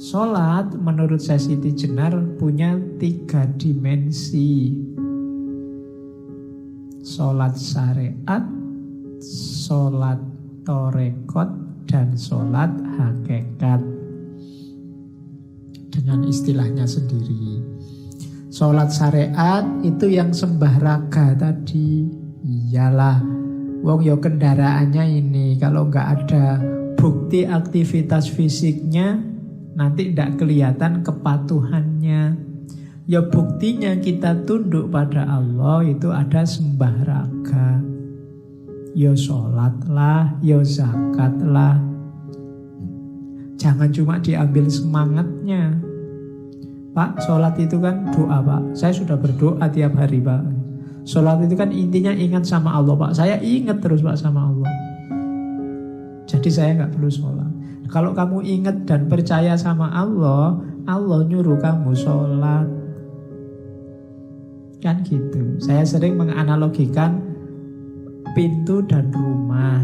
Sholat menurut Siti Jenar punya 3 dimensi. Sholat syariat, sholat torekot, dan sholat hakikat. Dengan istilahnya sendiri. Sholat syariat itu yang sembah raga tadi. Iyalah, wong yo kendaraannya ini. Kalau nggak ada bukti aktivitas fisiknya, nanti tidak kelihatan kepatuhannya. Ya buktinya kita tunduk pada Allah itu ada sembah raga. Ya sholat lah, ya zakat lah. Jangan cuma diambil semangatnya. Pak, sholat itu kan doa Pak. Saya sudah berdoa tiap hari Pak. Sholat itu kan intinya ingat sama Allah Pak. Saya ingat terus Pak sama Allah. Jadi saya nggak perlu sholat. Kalau kamu ingat dan percaya sama Allah, Allah nyuruh kamu sholat. Kan gitu. Saya sering menganalogikan pintu dan rumah.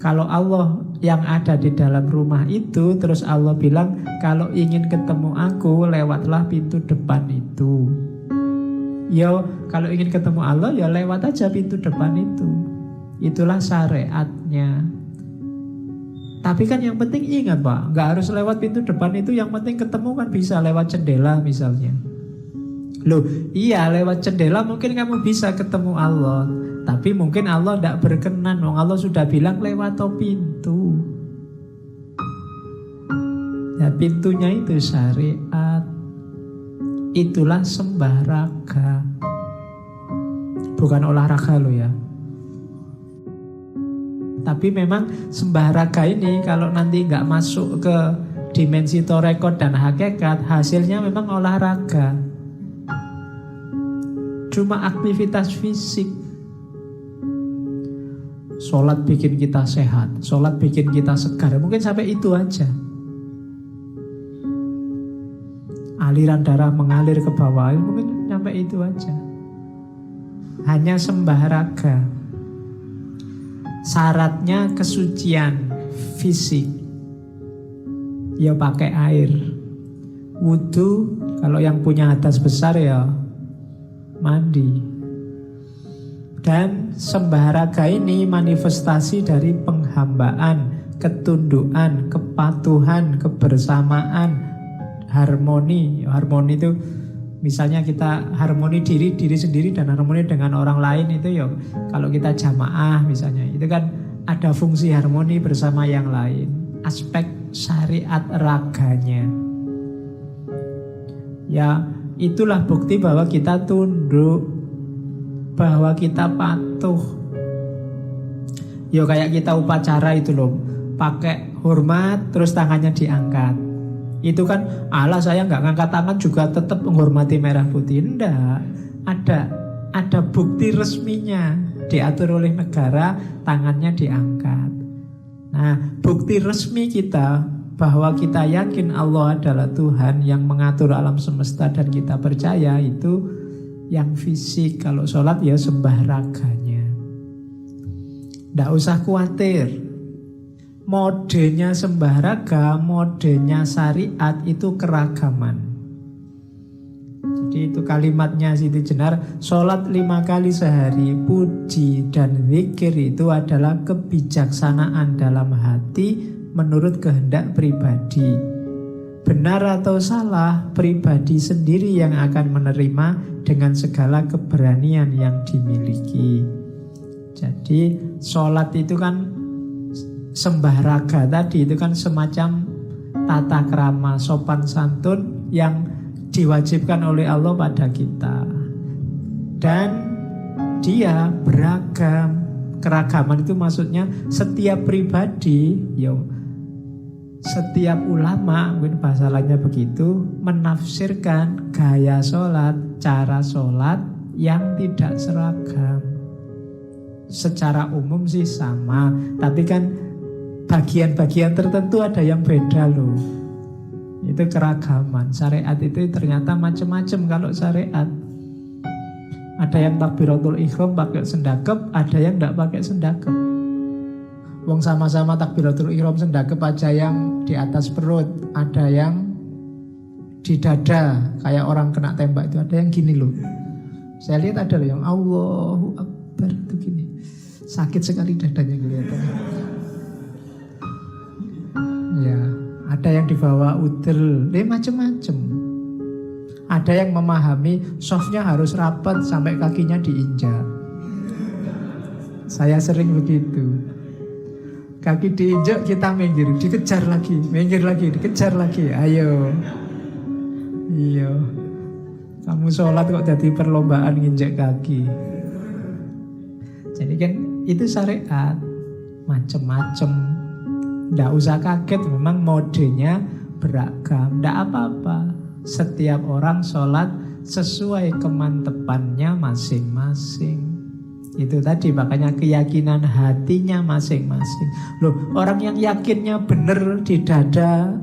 Kalau Allah yang ada di dalam rumah itu, terus Allah bilang, kalau ingin ketemu aku, lewatlah pintu depan itu. Yo, kalau ingin ketemu Allah, ya lewat aja pintu depan itu. Itulah syariatnya. Tapi kan yang penting ingat Pak, nggak harus lewat pintu depan itu, yang penting ketemu kan bisa lewat jendela misalnya. Loh, iya lewat jendela mungkin kamu bisa ketemu Allah. Tapi mungkin Allah tidak berkenan. Allah sudah bilang lewat pintu. Ya pintunya itu syariat. Itulah sembah raga. Bukan olahraga loh ya. Tapi memang sembah raga ini kalau nanti nggak masuk ke dimensi torekot dan hakikat, hasilnya memang olahraga. Cuma aktivitas fisik. Sholat bikin kita sehat, sholat bikin kita segar. Mungkin sampai itu aja. Aliran darah mengalir ke bawah, mungkin sampai itu aja. Hanya sembah raga. Syaratnya kesucian fisik. Ya pakai air. Wudu, kalau yang punya hadas besar ya mandi. Dan sembah raga ini manifestasi dari penghambaan, ketundukan, kepatuhan, kebersamaan, harmoni. Harmoni itu misalnya kita harmoni diri sendiri dan harmoni dengan orang lain itu ya. Kalau kita jamaah misalnya, itu kan ada fungsi harmoni bersama yang lain. Aspek syariat raganya. Ya itulah bukti bahwa kita tunduk, bahwa kita patuh. Yo kayak kita upacara itu loh, pakai hormat terus tangannya diangkat. Itu kan Allah saya nggak ngangkat tangan juga tetap menghormati merah putih. Enggak, ada bukti resminya, diatur oleh negara, tangannya diangkat. Nah bukti resmi kita bahwa kita yakin Allah adalah Tuhan yang mengatur alam semesta dan kita percaya itu yang fisik. Kalau sholat ya sembah raganya. Tidak usah khawatir. Modenya sembah raga, modenya syariat itu keragaman. Jadi itu kalimatnya Siti Jenar, sholat 5 kali sehari, puji dan zikir itu adalah kebijaksanaan dalam hati menurut kehendak pribadi. Benar atau salah, pribadi sendiri yang akan menerima dengan segala keberanian yang dimiliki. Jadi sholat itu kan sembah raga tadi, itu kan semacam tata krama sopan santun yang diwajibkan oleh Allah pada kita. Dan dia beragam. Keragaman itu maksudnya setiap pribadi, setiap ulama, mungkin bahasa lainnya begitu, menafsirkan gaya sholat, cara sholat yang tidak seragam. Secara umum sih sama, tapi kan bagian-bagian tertentu ada yang beda loh. Itu keragaman. Syariat itu ternyata macam-macam kalau syariat. Ada yang takbiratul ihram pakai sendakep, ada yang tidak pakai sendakep. Wong sama-sama takbiratul ihram sendakep aja yang di atas perut, ada yang di dada kayak orang kena tembak itu, ada yang gini loh. Saya lihat ada loh yang Allahu Akbar itu gini. Sakit sekali dadanya kelihatannya. Ya, ada yang dibawa udel, macam-macam. Ada yang memahami softnya harus rapat sampai kakinya diinjak. Saya sering begitu. Kaki diinjak kita minggir, dikejar lagi, minggir lagi, dikejar lagi. Ayo. Iya. Kamu sholat kok jadi perlombaan nginjek kaki. Jadi kan itu syariat macem-macem. Nggak usah kaget, memang modenya beragam. Nggak apa-apa. Setiap orang sholat sesuai kemantepannya masing-masing. Itu tadi makanya keyakinan hatinya masing-masing. Loh, orang yang yakinnya benar di dada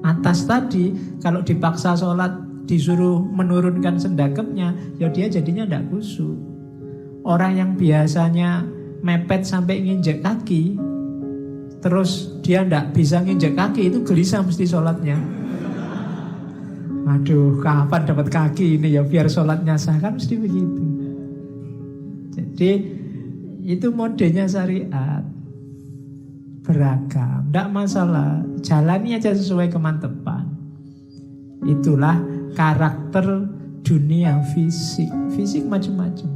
atas tadi, kalau dipaksa sholat disuruh menurunkan sendakepnya, ya dia jadinya tidak khusyuk. Orang yang biasanya mepet sampai nginjek kaki, terus dia tidak bisa nginjek kaki, itu gelisah mesti sholatnya. Aduh, kapan dapat kaki ini ya biar sholatnya sah, kan mesti begitu. Jadi itu modenya syariat, beragam, tidak masalah, jalani aja sesuai kemantepan. Itulah karakter dunia fisik. Fisik macam-macam.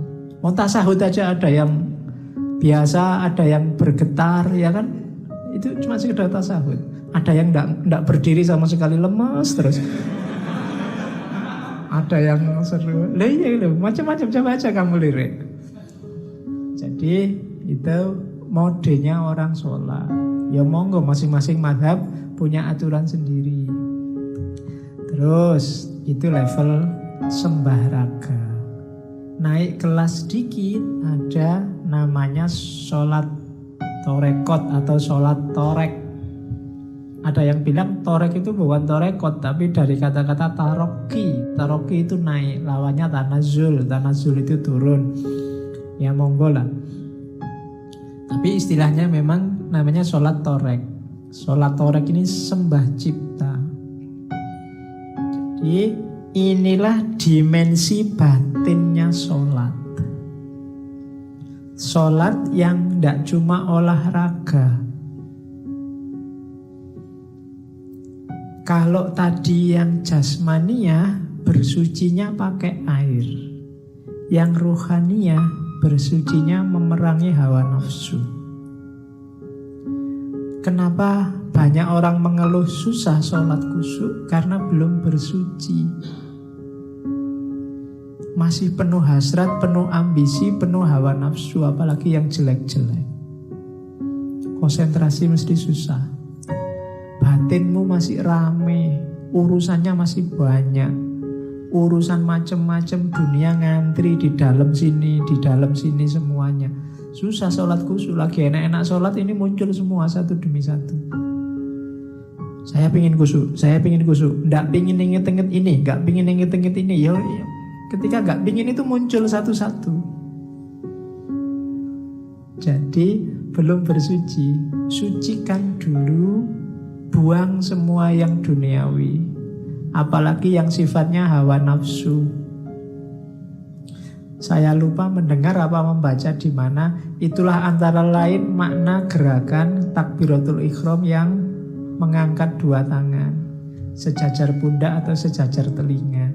Mau tasahud aja ada yang biasa, ada yang bergetar, ya kan? Itu cuma sekedar tasahud. Ada yang tidak berdiri sama sekali, lemas terus. Ada yang seru, macam-macam, coba aja kamu lirik. Jadi itu modenya orang sholat. Ya monggo, masing-masing mazhab punya aturan sendiri. Terus itu level sembah raga. Naik kelas dikit ada namanya sholat torekot atau sholat torek. Ada yang bilang torek itu bukan torekot, tapi dari kata-kata taroki. Taroki itu naik, lawannya tanazul. Tanazul itu turun. Ya monggo lah. Tapi istilahnya memang namanya sholat torek. Sholat torek ini sembah cipta. Jadi inilah dimensi batinnya sholat. Sholat yang tidak cuma olahraga. Kalau tadi yang jasmania bersucinya pakai air. Yang ruhania bersucinya memerangi hawa nafsu. Kenapa banyak orang mengeluh susah sholat khusyuk? Karena belum bersuci. Masih penuh hasrat, penuh ambisi, penuh hawa nafsu, apalagi yang jelek-jelek. Konsentrasi mesti susah. Batinmu masih rame, urusannya masih banyak. Urusan macam-macam dunia ngantri di dalam sini semuanya. Susah sholat khusyuk. Lagi enak-enak sholat ini muncul semua satu demi satu. Saya pingin khusyuk, nggak pingin inget-inget ini, nggak pingin inget-inget ini. Yo, ketika nggak pingin itu muncul satu-satu. Jadi belum bersuci. Sucikan dulu, buang semua yang duniawi. Apalagi yang sifatnya hawa nafsu. Saya lupa mendengar apa membaca di mana. Itulah antara lain makna gerakan takbiratul ihram yang mengangkat dua tangan, sejajar pundak atau sejajar telinga.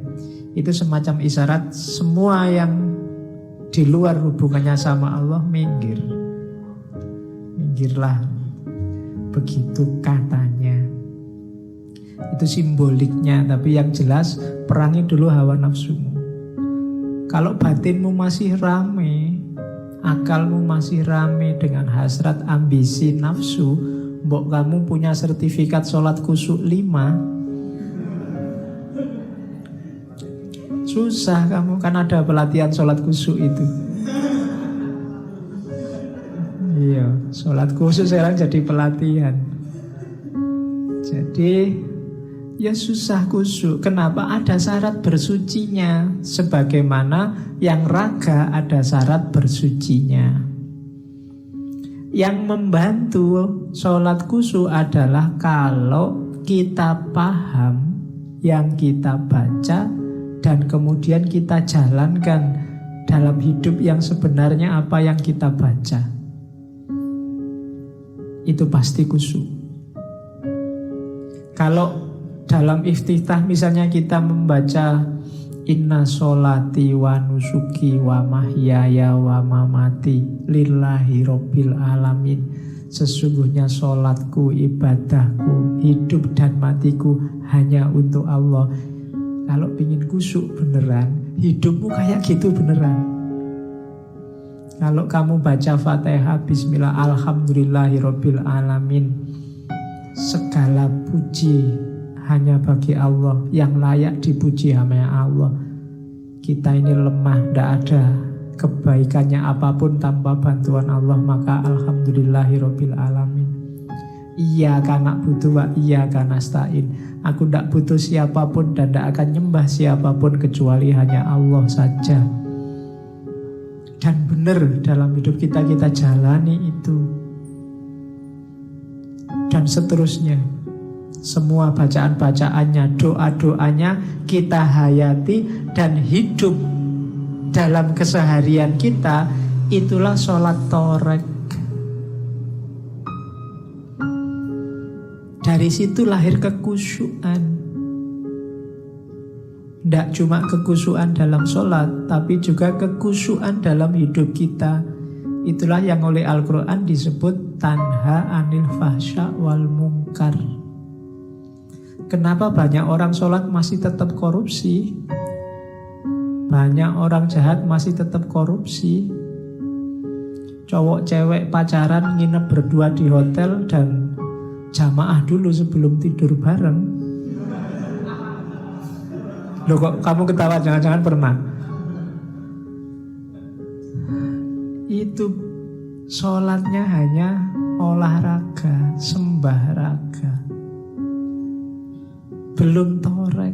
Itu semacam isyarat semua yang di luar hubungannya sama Allah minggir. Minggirlah. Begitu katanya. Itu simboliknya, tapi yang jelas perangi dulu hawa nafsumu. Kalau batinmu masih rame, akalmu masih rame dengan hasrat, ambisi, nafsu, mbok kamu punya sertifikat sholat khusyuk 5. Susah kamu, kan ada pelatihan sholat khusyuk itu. Iya, sholat khusyuk sekarang jadi pelatihan. Jadi ya susah khusyuk. Kenapa? Ada syarat bersucinya. Sebagaimana yang raga ada syarat bersucinya. Yang membantu sholat khusyuk adalah kalau kita paham yang kita baca dan kemudian kita jalankan dalam hidup yang sebenarnya apa yang kita baca. Itu pasti khusyuk. Kalau dalam iftitah misalnya kita membaca inna sholati wa nusuki wa mahyaya wa mamati lillahi rabbil alamin. Sesungguhnya sholatku, ibadahku, hidup dan matiku hanya untuk Allah. Kalau ingin khusyuk beneran, hidupmu kayak gitu beneran. Kalau kamu baca Fatihah, Bismillah, Alhamdulillahirabbil alamin, segala puji hanya bagi Allah, yang layak dipuji hanya Allah. Kita ini lemah, tidak ada kebaikannya apapun tanpa bantuan Allah, maka Alhamdulillahirabbil alamin. Iyyaka na'budu wa iyyaka nasta'in. Aku tidak butuh siapapun dan tidak akan nyembah siapapun kecuali hanya Allah saja. Dan benar dalam hidup kita jalani itu. Dan seterusnya. Semua bacaan-bacaannya, doa-doanya kita hayati dan hidup dalam keseharian kita. Itulah sholat torek. Dari situ lahir kekhusyuan. Tidak cuma kekhusyuan dalam sholat, tapi juga kekhusyuan dalam hidup kita. Itulah yang oleh Al-Quran disebut tanha anil fahsya wal munkar. Kenapa banyak orang sholat masih tetap korupsi? Banyak orang jahat masih tetap korupsi. Cowok cewek pacaran nginep berdua di hotel dan jamaah dulu sebelum tidur bareng. Loh kok kamu ketawa, jangan-jangan pernah. Itu sholatnya hanya olahraga, sembah raga. Belum torek.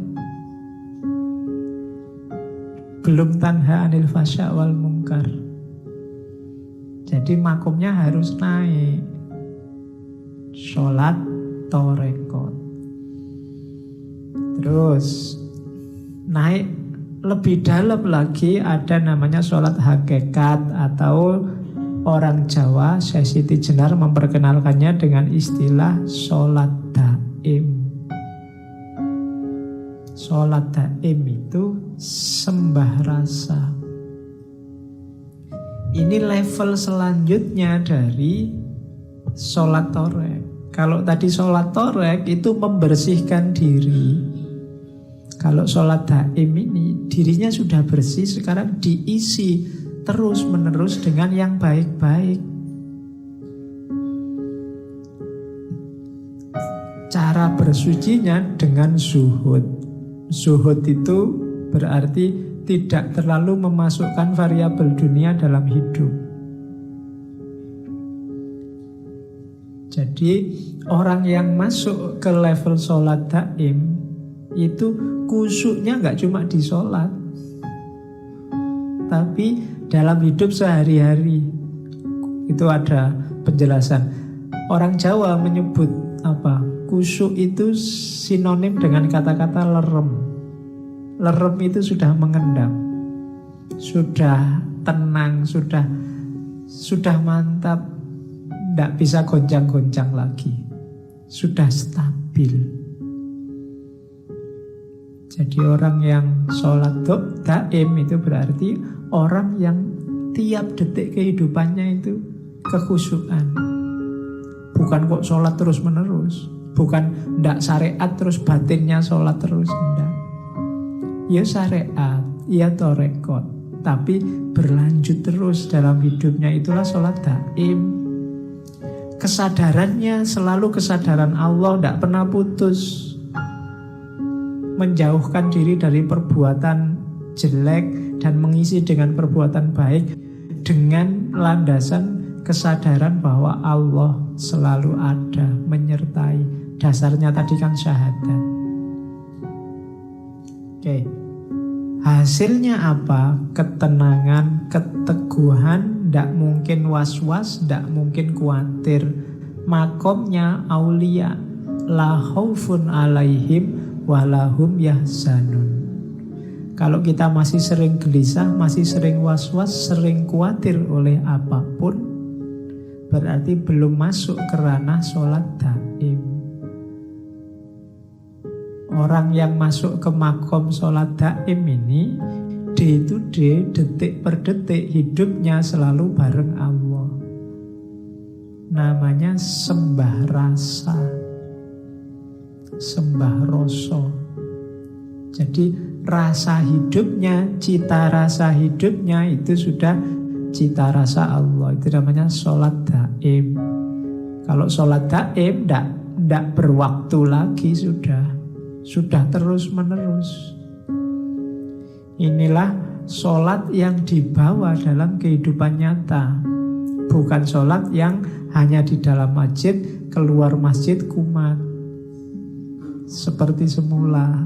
Belum tanha anil fasya wal munkar. Jadi makomnya harus naik. Sholat torekot. Terus naik lebih dalam lagi ada namanya sholat hakikat, atau orang Jawa Syekh Siti Jenar memperkenalkannya dengan istilah sholat daim. Sholat daim itu sembah rasa. Ini level selanjutnya dari sholat torek. Kalau tadi sholat torek itu membersihkan diri. Kalau sholat daim ini dirinya sudah bersih, sekarang diisi terus menerus dengan yang baik-baik. Cara bersucinya dengan zuhud. Zuhud itu berarti tidak terlalu memasukkan variabel dunia dalam hidup. Jadi orang yang masuk ke level sholat daim itu khusyuknya gak cuma di sholat, tapi dalam hidup sehari-hari. Itu ada penjelasan. Orang Jawa menyebut apa? Khusyuk itu sinonim dengan kata-kata lerem. Lerem itu sudah mengendap, sudah tenang, sudah mantap, tidak bisa goncang-goncang lagi, sudah stabil. Jadi orang yang sholat daim itu berarti orang yang tiap detik kehidupannya itu kekhusyukan. Bukan kok sholat terus menerus, bukan ndak syariat terus batinnya sholat terus, ndak. Ya syariat, ya torekot, tapi berlanjut terus dalam hidupnya, itulah sholat daim. Kesadarannya selalu kesadaran Allah, ndak pernah putus. Menjauhkan diri dari perbuatan jelek dan mengisi dengan perbuatan baik dengan landasan kesadaran bahwa Allah selalu ada, menyertai. Dasarnya tadi kan syahadat. Oke. Hasilnya apa? Ketenangan, keteguhan ndak mungkin was-was, ndak mungkin khawatir. Makomnya aulia, la khaufun alaihim walahum yahzanun. Kalau kita masih sering gelisah, masih sering was-was, sering khawatir oleh apapun, berarti belum masuk ke ranah sholat daim. Orang yang masuk ke makom sholat daim ini, day to day, detik per detik, hidupnya selalu bareng Allah. Namanya sembah rasa, sembah rasa. Jadi rasa hidupnya, cita rasa hidupnya itu sudah cita rasa Allah. Itu namanya sholat daim. Kalau sholat daim tidak berwaktu lagi, sudah terus menerus. Inilah sholat yang dibawa dalam kehidupan nyata. Bukan sholat yang hanya di dalam masjid, keluar masjid kumat seperti semula.